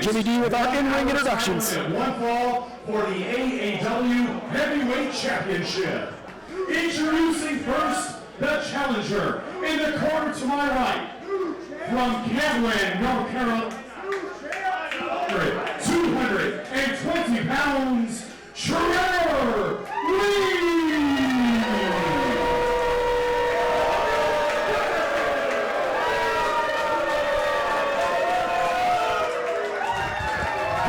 Jimmy D with our in-ring introductions. One fall for the AAW Heavyweight Championship. Introducing first, the challenger in the corner to my right, from Camden, North Carolina, 220 pounds, Trevor Lee.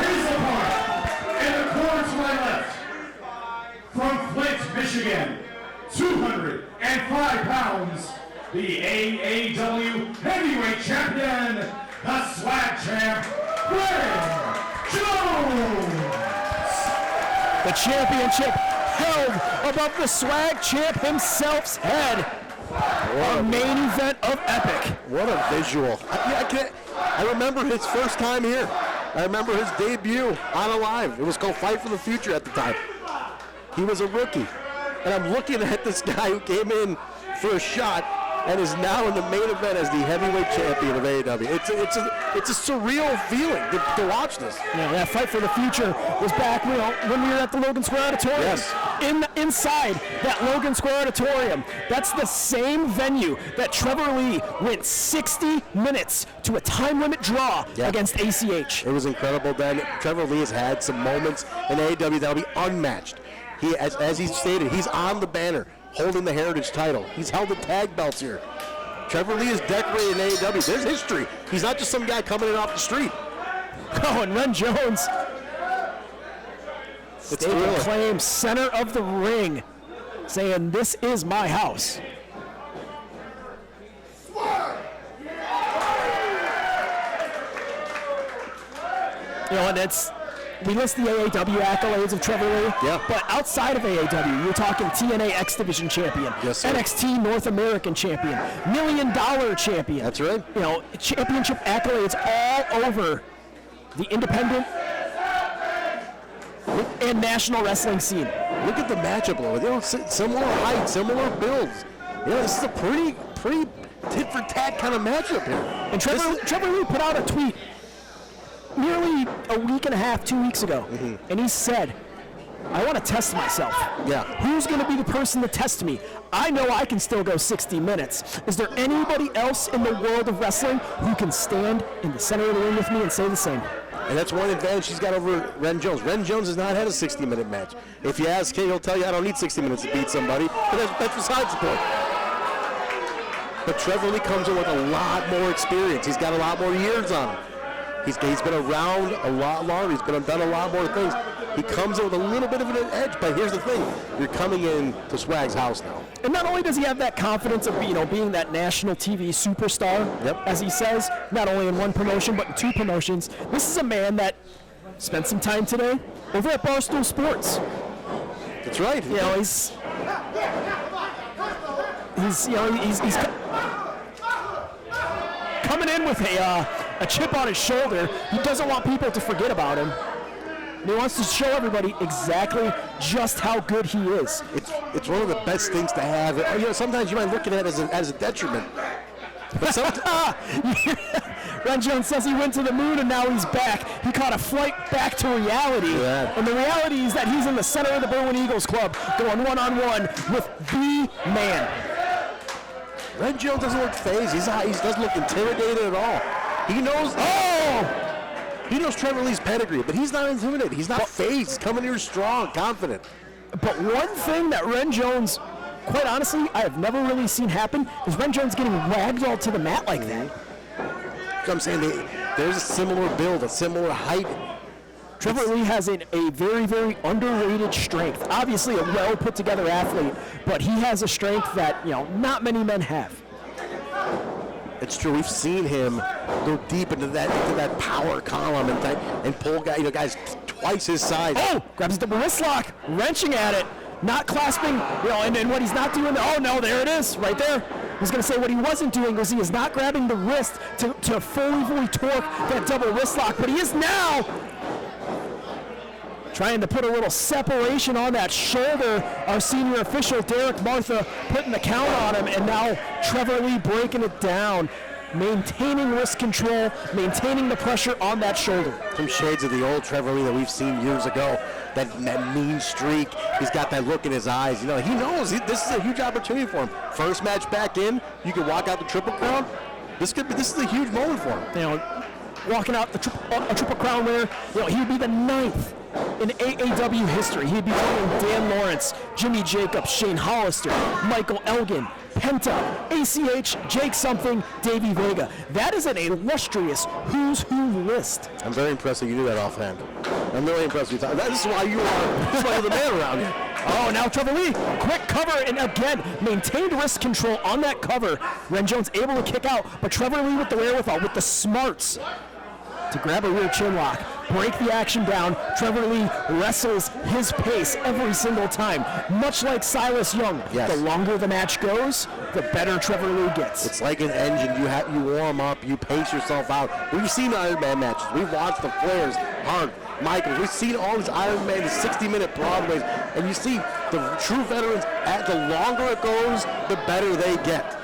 His opponent in the corner to my left, from Flint, Michigan, 205 pounds, the AAW Heavyweight Champion, the Swag Champ, Ren Jones. The championship held above the Swag Champ himself's head. A main event of epic. What a visual. I remember his first time here. I remember his debut on Alive. It was called Fight for the Future at the time. He was a rookie. And I'm looking at this guy who came in for a shot and is now in the main event as the heavyweight champion of AAW. It's a surreal feeling to watch this. Yeah, that Fight for the Future was back when we were at the Logan Square Auditorium. Yes. Inside that Logan Square Auditorium. That's the same venue that Trevor Lee went 60 minutes to a time limit draw against ACH. It was incredible then. Trevor Lee has had some moments in AAW that will be unmatched. He, as he stated, he's on the banner holding the Heritage title. He's held the tag belts here. Trevor Lee is decorated in AAW. There's history. He's not just some guy coming in off the street. Oh, and Ren Jones. It's Stake claim center of the ring, saying this is my house. And we list the AAW accolades of Trevor Lee, but outside of AAW, you're talking TNA X Division champion, NXT North American champion, $1 Million champion. That's right. Championship accolades all over the independent and national wrestling scene. Look at the matchup, similar height, similar builds. This is a pretty tit for tat kind of matchup here. And Trevor Lee put out a tweet nearly a week and a half, 2 weeks ago, and he said, I want to test myself. Yeah. Who's going to be the person to test me? I know I can still go 60 minutes. Is there anybody else in the world of wrestling who can stand in the center of the ring with me and say the same? And that's one advantage he's got over Ren Jones. Ren Jones has not had a 60-minute match. If you ask him, he'll tell you I don't need 60 minutes to beat somebody, but that's besides the point. But Trevor Lee comes in with a lot more experience. He's got a lot more years on him. He's been around a lot longer. He's done a lot more things. He comes in with a little bit of an edge, but here's the thing. You're coming in to Swag's house now. And not only does he have that confidence of being that national TV superstar, as he says, not only in one promotion, but in two promotions, this is a man that spent some time today over at Barstool Sports. That's right. He's coming in with a chip on his shoulder. He doesn't want people to forget about him. And he wants to show everybody exactly just how good he is. It's one of the best things to have. Sometimes you might look at it as a detriment. But Ren Jones says he went to the moon and now he's back. He caught a flight back to reality. Yeah. And the reality is that he's in the center of the Berwyn Eagles Club going one-on-one with the man. Ren Jones doesn't look phased. He doesn't look intimidated at all. He knows. He knows Trevor Lee's pedigree, but he's not intimidated. He's not phased. He's coming here strong, confident. But one thing that Ren Jones, quite honestly, I have never really seen happen is Ren Jones getting ragdolled to the mat like that. So I'm saying there's a similar build, a similar height. Trevor Lee has a very, very underrated strength. Obviously a well put together athlete, but he has a strength that not many men have. It's true. We've seen him go deep into that power column and pull guys twice his size. Oh, grabs the wrist lock, wrenching at it, not clasping. And what he's not doing. Oh no, there it is, right there. I was going to say what he wasn't doing was he is not grabbing the wrist to fully torque that double wrist lock, but he is now trying to put a little separation on that shoulder. Our senior official, Derek Martha, putting the count on him, and now Trevor Lee breaking it down. maintaining wrist control, maintaining the pressure on that shoulder. Some shades of the old Trevor Lee that we've seen years ago. That mean streak. He's got that look in his eyes. You know, he knows this is a huge opportunity for him. First match back in, you can walk out the Triple Crown. This is a huge moment for him. You know, walking out a Triple Crown winner, you know, he would be the 9th in AAW history. He'd be joining Dan Lawrence, Jimmy Jacobs, Shane Hollister, Michael Elgin, Penta, ACH, Jake Something, Davey Vega. That is an illustrious who's who list. I'm very impressed that you knew that offhand. I'm really impressed with you. This is why you're the man around here. Oh, now Trevor Lee, quick cover, and again, maintained wrist control on that cover. Ren Jones able to kick out, but Trevor Lee with the wherewithal, with the smarts to grab a rear chin lock, break the action down. Trevor Lee wrestles his pace every single time, much like Silas Young. Yes. The longer the match goes, the better Trevor Lee gets. It's like an engine. You warm up, you pace yourself out. We've seen Iron Man matches. We've watched the Flairs, Hart, Michaels. We've seen all these Iron Man, the 60-minute Broadways, and you see the true veterans. The longer it goes, the better they get.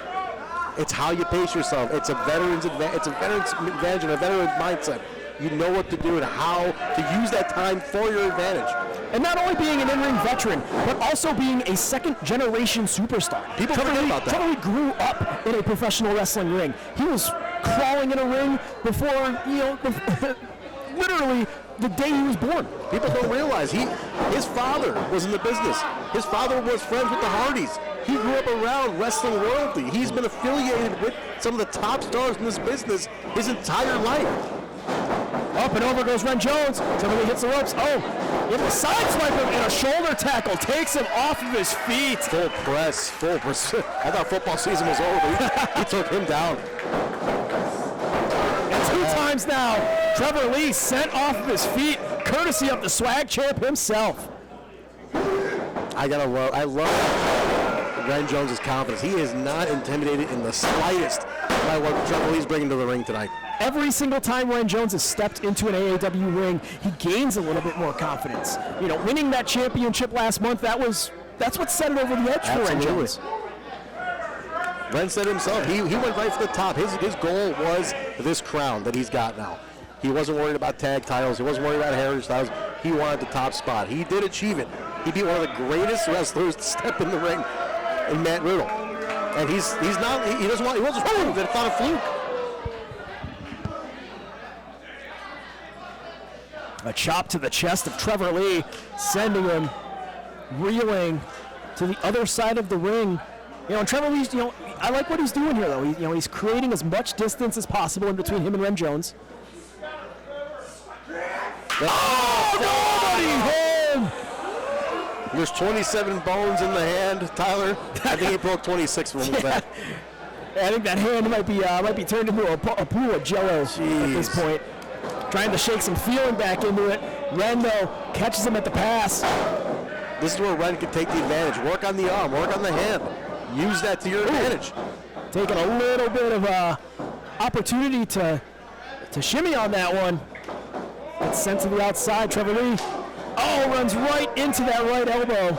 It's how you pace yourself. It's a veteran's advantage. It's a veteran's advantage and a veteran's mindset. You know what to do and how to use that time for your advantage. And not only being an in-ring veteran, but also being a second-generation superstar. People forget about that. Trevor Lee grew up in a professional wrestling ring. He was crawling in a ring before, literally the day he was born. People don't realize his father was in the business. His father was friends with the Hardys. He grew up around wrestling royalty. He's been affiliated with some of the top stars in this business his entire life. Up and over goes Ren Jones. Somebody hits the ropes. Oh, with a side swipe and a shoulder tackle. Takes him off of his feet. Full press. I thought football season was over. He took him down. And 2 times now, Trevor Lee sent off of his feet, courtesy of the swag champ himself. I love Ren Jones' confidence. He is not intimidated in the slightest by what Trevor Lee's bringing to the ring tonight. Every single time Ren Jones has stepped into an AAW ring, he gains a little bit more confidence. You know, winning that championship last month, that's what set it over the edge for Ren Jones. Ren said himself, he went right for the top. His goal was this crown that he's got now. He wasn't worried about tag titles. He wasn't worried about heritage titles. He wanted the top spot. He did achieve it. He beat one of the greatest wrestlers to step in the ring in Matt Riddle. And he wasn't prove that it's not a fluke. A chop to the chest of Trevor Lee, sending him reeling to the other side of the ring. You know, and Trevor Lee's, I like what he's doing here, though. He's creating as much distance as possible in between him and Ren Jones. Oh, nobody home! There's 27 bones in the hand, Tyler. I think he broke 26 of them with that. I think that hand might be turned into a pool of Jello at this point. Trying to shake some feeling back into it. Ren, though, catches him at the pass. This is where Ren can take the advantage. Work on the arm, work on the hand. Use that to your advantage. Taking a little bit of opportunity to shimmy on that one. It's sent to the outside. Trevor Lee, runs right into that right elbow.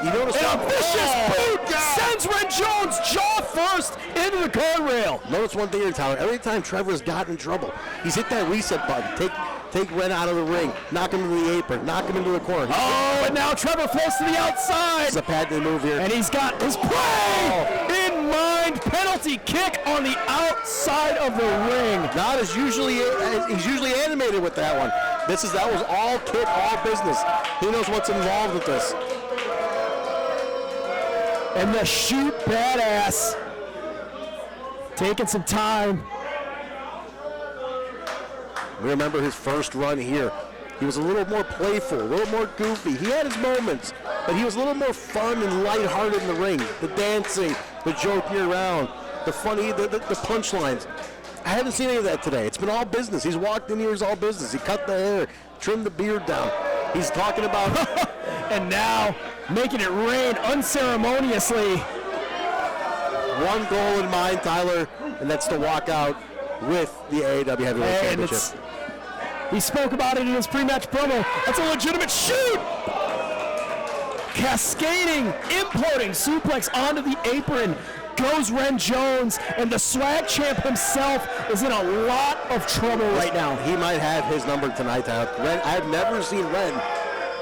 You notice and a vicious boot sends Ren Jones jaw first into the guardrail. Notice one thing here, Tyler. Every time Trevor's gotten in trouble, he's hit that reset button. Take Ren out of the ring, knock him into the apron, knock him into the corner. And now Trevor floats to the outside. It's a patented move here. And he's got his play in mind. Penalty kick on the outside of the ring. Not as he's usually animated with that one. That was all kid, all business. He knows what's involved with this. And the Shoot Badass taking some time. We remember his first run here. He was a little more playful, a little more goofy. He had his moments, but he was a little more fun and lighthearted in the ring. The dancing, the joking around, the funny, the punchlines. I haven't seen any of that today. It's been all business. He's walked in here, it's all business. He cut the hair, trimmed the beard down. He's talking about... And now, making it rain unceremoniously. One goal in mind, Tyler, and that's to walk out with the AAW Heavyweight Championship. He spoke about it in his pre-match promo. That's a legitimate shoot! Cascading, imploding suplex onto the apron. goes Ren Jones, and the swag champ himself is in a lot of trouble right now. He might have his number tonight, Tyler. I've never seen Ren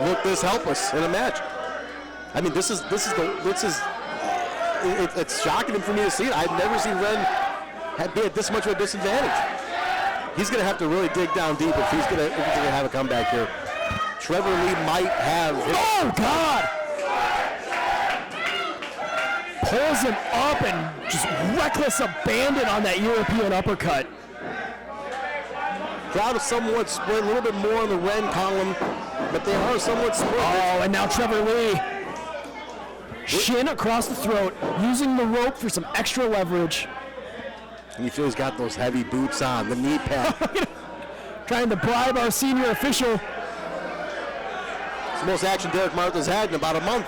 look this helpless in a match. I mean, it's shocking for me to see it. I've never seen Ren be at this much of a disadvantage. He's going to have to really dig down deep if he's going to have a comeback here. Trevor Lee might have. Oh, God! Pulls him up and just reckless abandon on that European uppercut. Crowd is somewhat split, a little bit more on the Ren column, but they are somewhat split. Oh, and now Trevor Lee. Shin across the throat, using the rope for some extra leverage. And you feel he's got those heavy boots on, the knee pad. Trying to bribe our senior official. It's the most action Derek Martha's had in about a month.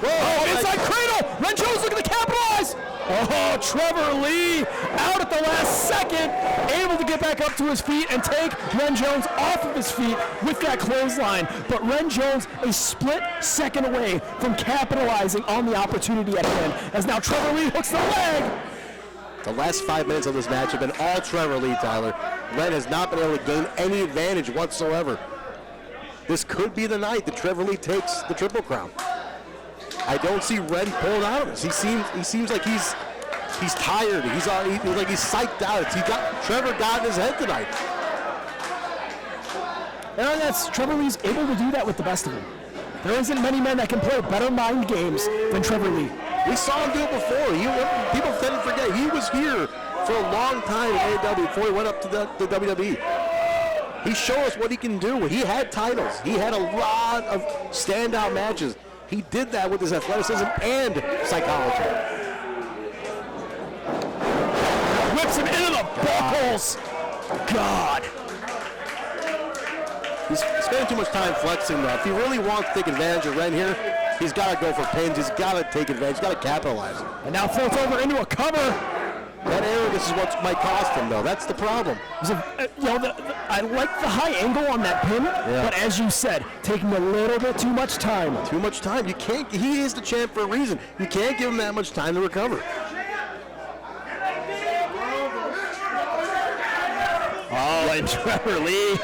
Oh, inside cradle! Ren Jones looking to capitalize! Oh, Trevor Lee out at the last second, able to get back up to his feet and take Ren Jones off of his feet with that clothesline. But Ren Jones a split second away from capitalizing on the opportunity at hand, as now Trevor Lee hooks the leg. The last 5 minutes of this match have been all Trevor Lee, Tyler. Ren has not been able to gain any advantage whatsoever. This could be the night that Trevor Lee takes the Triple Crown. I don't see Ren pulled out of this. He seems like he's tired. He's like he's psyched out. Trevor got in his head tonight. And that's Trevor Lee's able to do that with the best of them. There isn't many men that can play better mind games than Trevor Lee. We saw him do it before. People tend to forget he was here for a long time in AAW before he went up to the WWE. He showed us what he can do. He had titles. He had a lot of standout matches. He did that with his athleticism and psychology. Whips him into the buckles. God. He's spending too much time flexing, though. If he really wants to take advantage of Ren here, he's got to go for pins. He's got to take advantage. He's got to capitalize. And now floats over into a cover. That arrogance is what might cost him, though. That's the problem. I like the high angle on that pin, but as you said, taking a little bit too much time. Too much time. You can't. He is the champ for a reason. You can't give him that much time to recover. Oh, and Trevor Lee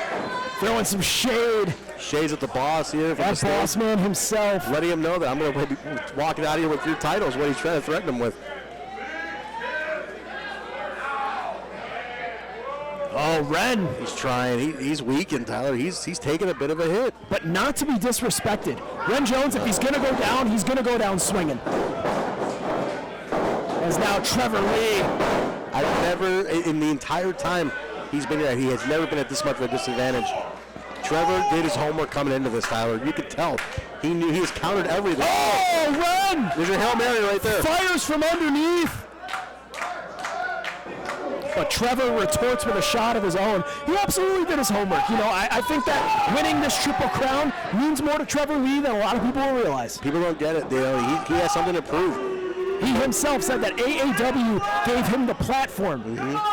throwing some shade. Shades at the boss here. That boss man himself. Letting him know that I'm going to be walking out of here with 3 titles, what he's trying to threaten him with. Oh, Ren. He's trying. He's weakened, Tyler. He's taking a bit of a hit. But not to be disrespected. Ren Jones, if he's going to go down, he's going to go down swinging. As now Trevor Lee. I've never, in the entire time he's been here, he has never been at this much of a disadvantage. Trevor did his homework coming into this, Tyler. You could tell. He knew he has countered everything. Oh, Ren! There's your Hail Mary right there. Fires from underneath. But Trevor retorts with a shot of his own. He absolutely did his homework. You know, I think that winning this Triple Crown means more to Trevor Lee than a lot of people will realize. People don't get it. He has something to prove. He himself said that AAW gave him the platform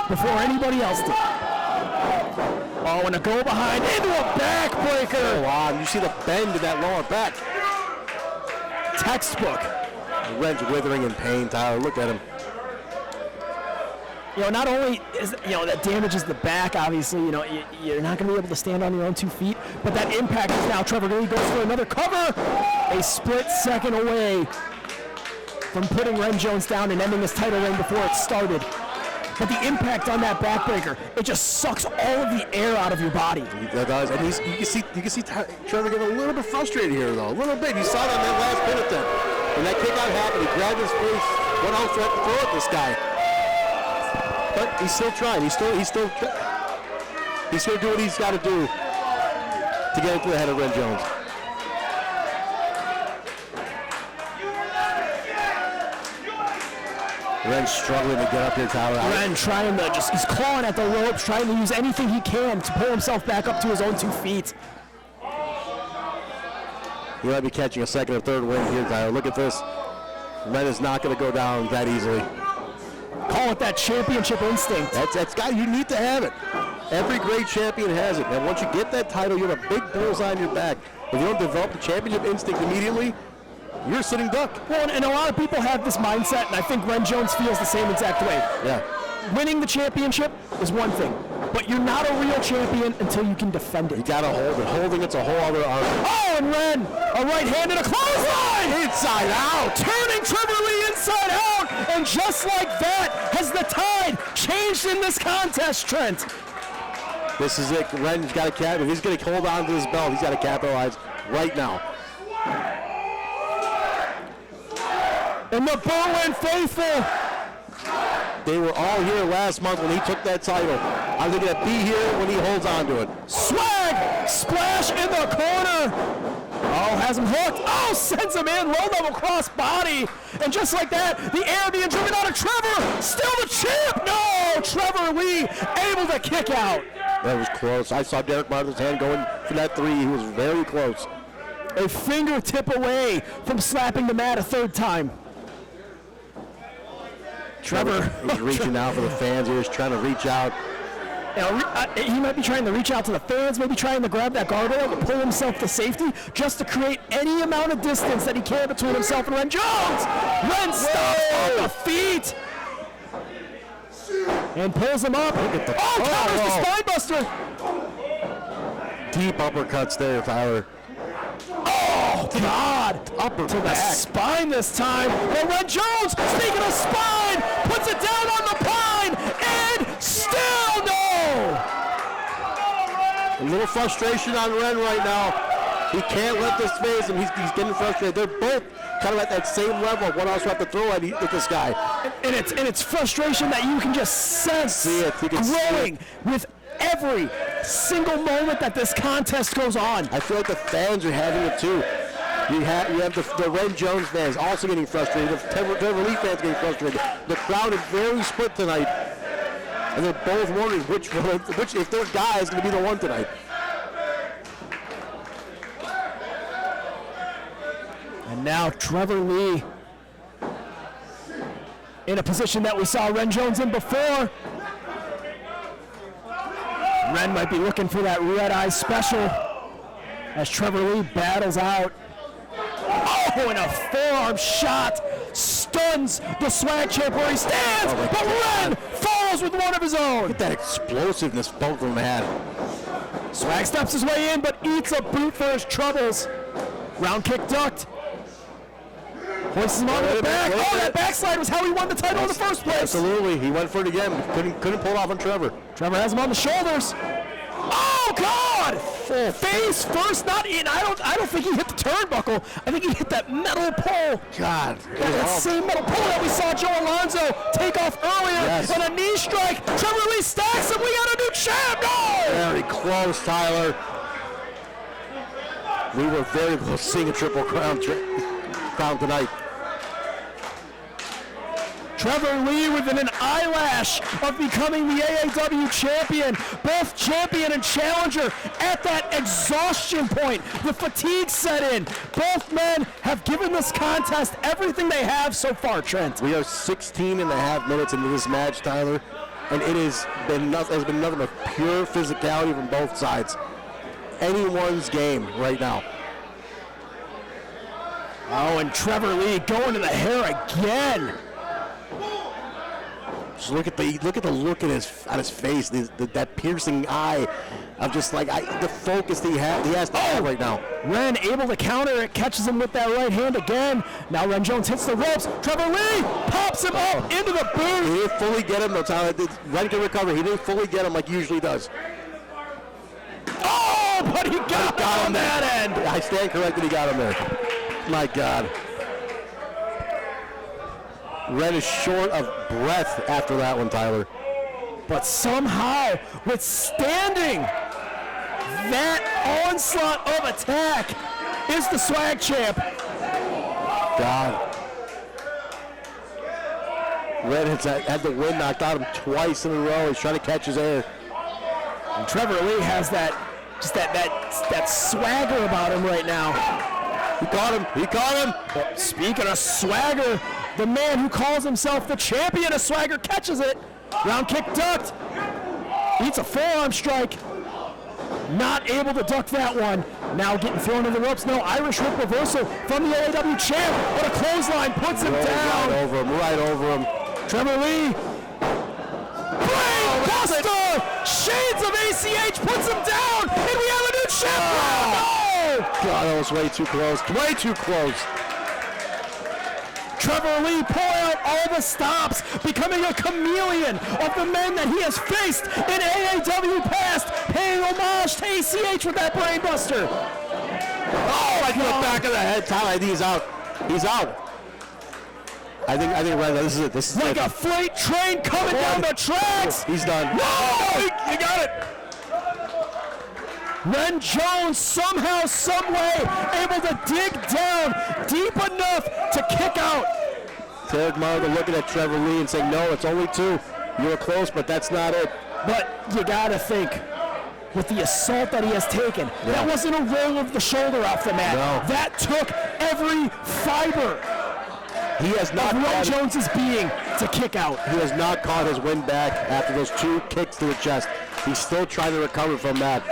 before anybody else did. Oh, and a go behind into a backbreaker. Oh, wow. You see the bend in that lower back. Textbook. Ren's withering in pain, Tyler. Look at him. You know, not only is that damages the back, obviously, you're not going to be able to stand on your own 2 feet, but that impact is now Trevor Lee goes for another cover, a split second away from putting Ren Jones down and ending his title reign before it started. But the impact on that backbreaker, it just sucks all of the air out of your body. That does, and you can see Trevor getting a little bit frustrated here, though, a little bit. You saw that in that last minute there. When that kick out happened, he grabbed his face, went out to throw at this guy. But he's still trying. He's still doing what he's got to do to get into the head of Ren Jones. Ren's struggling to get up here, Tyler. Ren trying to he's clawing at the ropes, trying to use anything he can to pull himself back up to his own 2 feet. He might be catching a second or third win here, Tyler. Look at this. Ren is not going to go down that easily. Call it that championship instinct. That's got, you need to have it. Every great champion has it. And once you get that title, you have a big bullseye on your back. If you don't develop the championship instinct immediately, You're a sitting duck. Well, and a lot of people have this mindset, and I think Ren Jones feels the same exact way. Yeah. Winning the championship is one thing, but you're not a real champion until you can defend it. You gotta hold it. Holding it's a whole other art. Oh, and Ren, a right hand and a clothesline! Inside out. Turning Trevor Lee inside out, and just like that has the tide changed in this contest, Trent. This is it. Ren's got to cap. If he's going to hold on to his belt, he's got to capitalize right now. And the Berlin faithful. They were all here last month when he took that title. Are they going to be here when he holds on to it? Swag! Splash in the corner. Oh, has him hooked. Oh, sends him in. Low-level cross body. And just like that, the air being driven out of Trevor. Still the champ. No! Trevor Lee able to kick out. That was close. I saw Derek Martin's hand going for that three. He was very close. A fingertip away from slapping the mat a third time. Trevor was reaching out for the fans. He was trying to reach out. You know, he might be trying to reach out to the fans, maybe trying to grab that guardrail to pull himself to safety, just to create any amount of distance that he can between himself and Ren Jones. Ren stops on the feet and pulls him up. Look at the counters the spinebuster. Deep uppercuts there, Tyler. Oh, God. Upper To the back. spine this time. And Ren Jones, speaking of spine, puts it down on the pine, and still no. A little frustration on Ren right now. He can't let this phase him. He's getting frustrated. They're both kind of at that same level. What else do I have to throw at this guy? And it's frustration that you can just sense See it. You can see growing with every single moment that this contest goes on. I feel like the fans are having it too. You have the Ren Jones fans also getting frustrated. The Trevor Lee fans getting frustrated. The crowd is very split tonight, and they're both wondering which if their guy is going to be the one tonight. And now Trevor Lee in a position that we saw Ren Jones in before. Ren might be looking for that red eye special as Trevor Lee battles out. Oh, and a forearm shot stuns the swag champ where he stands, but Ren follows with one of his own. Look at that explosiveness both of them had. Swag steps his way in, but eats a boot for his troubles. Round kick ducked. Hoists him onto the back. Oh, that backslide was how he won the title in the first place. Absolutely, he went for it again. Couldn't pull it off on Trevor. Trevor has him on the shoulders. Oh God! Face first, not in. I don't think he hit the turnbuckle. I think he hit that metal pole. God, That same metal pole that we saw Joe Alonzo take off earlier. Yes. And a knee strike. Trevor Lee stacks him. We got a new champ. No! very close, Tyler. We were very close to seeing a triple crown tonight. Trevor Lee within an eyelash of becoming the AAW champion. Both champion and challenger at that exhaustion point. The fatigue set in. Both men have given this contest everything they have so far, Trent. We are 16 and a half minutes into this match, Tyler, and it has been nothing but pure physicality from both sides. Anyone's game right now. Oh, and Trevor Lee going to the hair again. Just look at the look on his face, that piercing eye of just like the focus that he has to have right now. Ren able to counter it, catches him with that right hand again. Now Ren Jones hits the ropes. Trevor Lee pops him up into the boot. He didn't fully get him though, Tyler. Ren can recover. He didn't fully get him like he usually does. Oh, but he got him on that end. I stand corrected. He got him there. My God. Ren is short of breath after that one, Tyler. But somehow, withstanding that onslaught of attack, is the swag champ. God. Ren has had the wind knocked out of him twice in a row. He's trying to catch his air. And Trevor Lee has that swagger about him right now. He caught him. He caught him. But speaking of swagger, the man who calls himself the champion of swagger catches it. Round kick ducked. Eats a forearm strike. not able to duck that one. Now getting thrown to the ropes. No, Irish whip reversal from the AAW champ. But a clothesline puts him down. Right over him. Trevor Lee. Brainbuster! Shades of ACH puts him down. And we have a new champion. No! God, that was way too close. Way too close. Trevor Lee pulling out all the stops, becoming a chameleon of the men that he has faced in AAW past, paying homage to ACH with that brainbuster. Oh, right to the back of the head. Tyler, I think he's out. He's out. I think right now, this is it. This is like a freight train coming down the tracks. He's done. No! You got it. Ren Jones somehow, someway, able to dig down deep enough to kick out. Derek Martin looking at Trevor Lee and saying, no, it's only 2. You were close, but that's not it. But you gotta think, with the assault that he has taken, that wasn't a roll of the shoulder off the mat. No. That took every fiber He has not of Ren Jones's being to kick out. He has not caught his wind back after those 2 kicks to the chest. He's still trying to recover from that.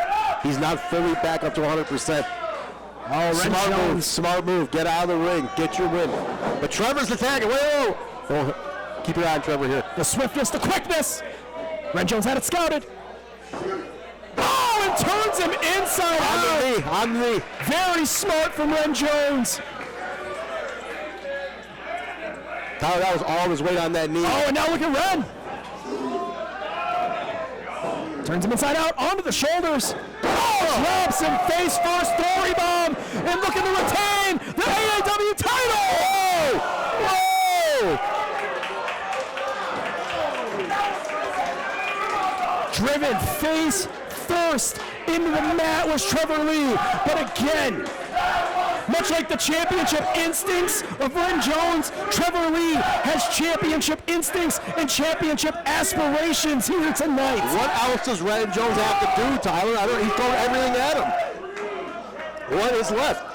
He's not fully back up to 100%. Oh, Smart move. Get out of the ring. Get your win. But Trevor's attacking. Whoa! Oh, keep your eye on Trevor here. The swiftness, the quickness. Ren Jones had it scouted. Oh, and turns him inside out. On the knee. Very smart from Ren Jones. Tyler, that was all of his weight on that knee. Oh, and now look at Ren. Turns him inside out, onto the shoulders. Oh, drops him face first, story bomb, and looking to retain the AAW title. Whoa! Driven face first into the mat was Trevor Lee, but again, much like the championship instincts of Ren Jones, Trevor Lee has championship instincts and championship aspirations here tonight. What else does Ren Jones have to do, Tyler? He's throwing everything at him. What is left?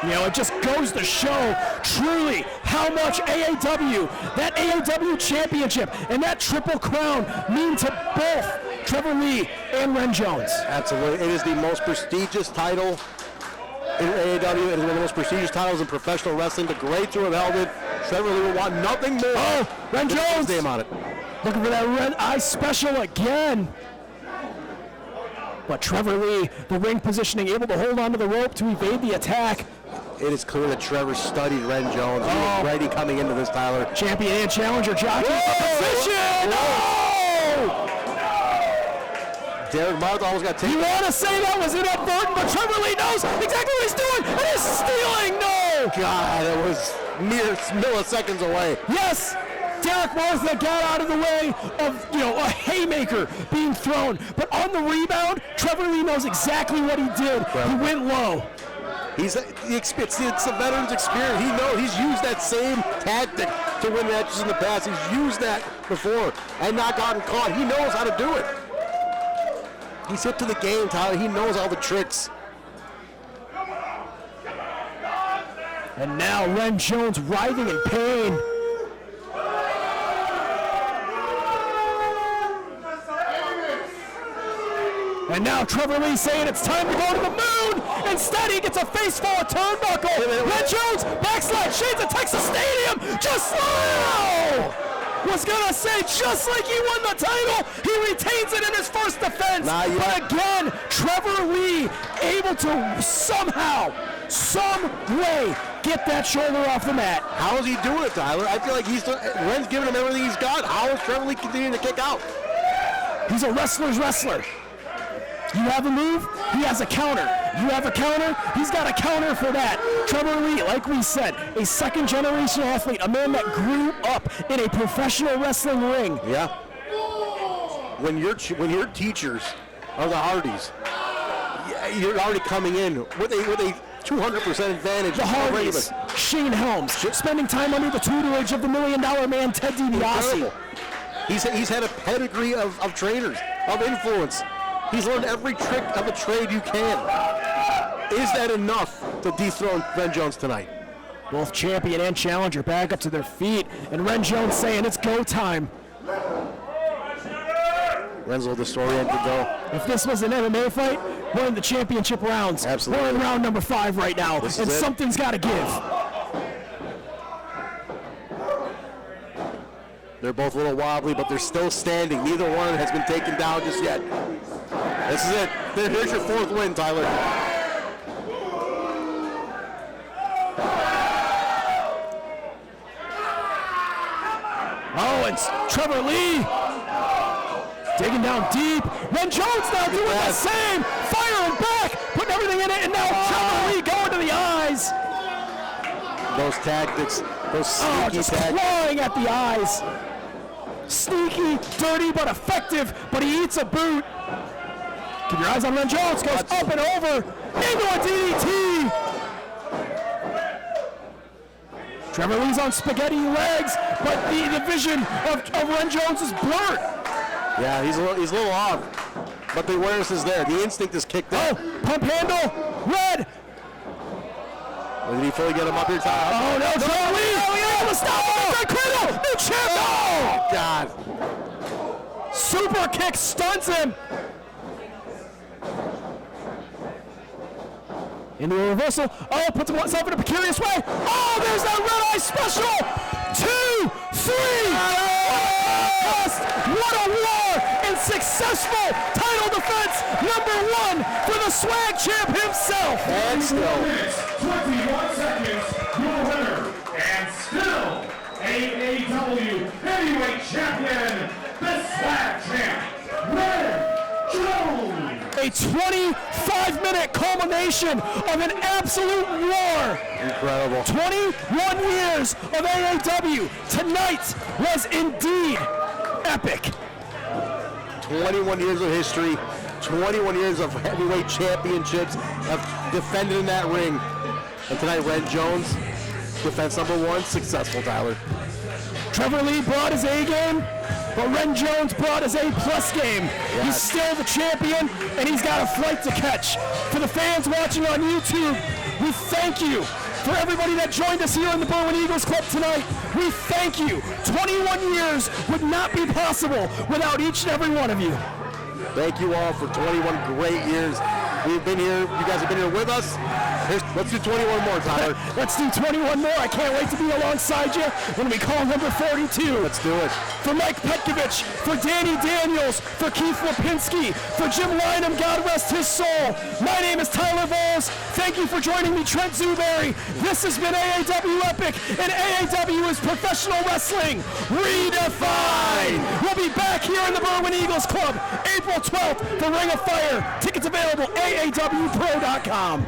You know, it just goes to show truly how much AAW, that AAW championship and that Triple Crown mean to both Trevor Lee and Ren Jones. Absolutely. It is the most prestigious title in AAW. It is one of the most prestigious titles in professional wrestling. The great to have held it. Trevor Lee will want nothing more. Oh, Ren Jones. His name on it. Looking for that red eye special again. But Trevor Lee, the ring positioning, able to hold onto the rope to evade the attack. It is clear that Trevor studied Ren Jones. He was ready coming into this, Tyler. Champion and challenger jockey position. Oh! Derek Martin almost got taken. You want to say that was inadvertent, but Trevor Lee knows exactly what he's doing, and he's stealing. No! God, it was mere milliseconds away. Yes! Derek Martha got out of the way of, a haymaker being thrown. But on the rebound, Trevor Lee knows exactly what he did. He went low. It's the veteran's experience. He knows he's used that same tactic to win matches in the past. He's used that before and not gotten caught. He knows how to do it. He's hip to the game, Tyler. He knows all the tricks. And now Ren Jones writhing in pain. And now Trevor Lee saying it's time to go to the moon. Instead, he gets a face full of turnbuckle. Ren Jones, backslide, shades of Texas Stadium. Was going to say, just like he won the title, he retains it in his first defense. But again, Trevor Lee able to somehow, some way, get that shoulder off the mat. How is he doing it, Tyler? I feel like Ren's giving him everything he's got. How is Trevor Lee continuing to kick out? He's a wrestler's wrestler. You have a move, he has a counter. You have a counter, he's got a counter for that. Trevor Lee, like we said, a second-generation athlete, a man that grew up in a professional wrestling ring. Yeah. When your teachers are the Hardys, you're already coming in with a 200% advantage. The Hardys, Shane Helms, spending time under the tutelage of the $1 Million Man, Ted DiBiase. He's had a pedigree of trainers, of influence. He's learned every trick of a trade you can. Is that enough to dethrone Ren Jones tonight? Both champion and challenger back up to their feet, and Ren Jones saying it's go time. Renzo, the story ended though. If this was an MMA fight, we're in the championship rounds. Absolutely. We're in round number 5 right now, This and is it. something's got to give. They're both a little wobbly, but they're still standing. Neither one has been taken down just yet. This is it. Here's your 4th win, Tyler. Oh, and Trevor Lee digging down deep. Ren Jones now doing the same, firing back, putting everything in it, and now Trevor Lee going to the eyes. Those tactics, those sneaky Just tactics. clawing at the eyes. Sneaky, dirty, but effective, but he eats a boot. Keep your eyes on Ren Jones, goes up and over, into a DDT. Trevor Lee's on spaghetti legs, but the vision of Ren Jones is blurred. Yeah, he's a little off, but the awareness is there. The instinct is kicked in. Oh, pump handle, red. Did he fully get him up here, Tyler? Oh no, Trevor Lee! Oh yeah, the stop him! The cradle! New champ! Oh, God. Super kick stuns him. Into a reversal. Oh, puts himself in a precarious way. Oh, there's that red eye special. 2, 3. What a war and successful title defense. Number 1 for the swag champ himself. And still. 21 seconds, your winner, and still AAW Heavyweight Champion, the Swag Champ, Ren Jones. A 25-minute culmination of an absolute war. Incredible. 21 years of AAW. Tonight was indeed epic. 21 years of history, 21 years of heavyweight championships have defended in that ring. And tonight, Ren Jones, defense number 1, successful, Tyler. Trevor Lee brought his A game, but Ren Jones brought his A+ game. He's still the champion, and he's got a flight to catch. For the fans watching on YouTube, we thank you. For everybody that joined us here in the Berwyn Eagles Club tonight, we thank you. 21 years would not be possible without each and every one of you. Thank you all for 21 great years. We've been here, you guys have been here with us. Let's do 21 more, Tyler. Let's do 21 more. I can't wait to be alongside you when we call number 42. Let's do it. For Mike Petkovich, for Danny Daniels, for Keith Lipinski, for Jim Lynham, God rest his soul. My name is Tyler Bowles. Thank you for joining me, Trent Zuberi. This has been AAW Epic, and AAW is professional wrestling redefined. We'll be back here in the Berwyn Eagles Club, April 12th, for Ring of Fire. Tickets available, AAWPro.com.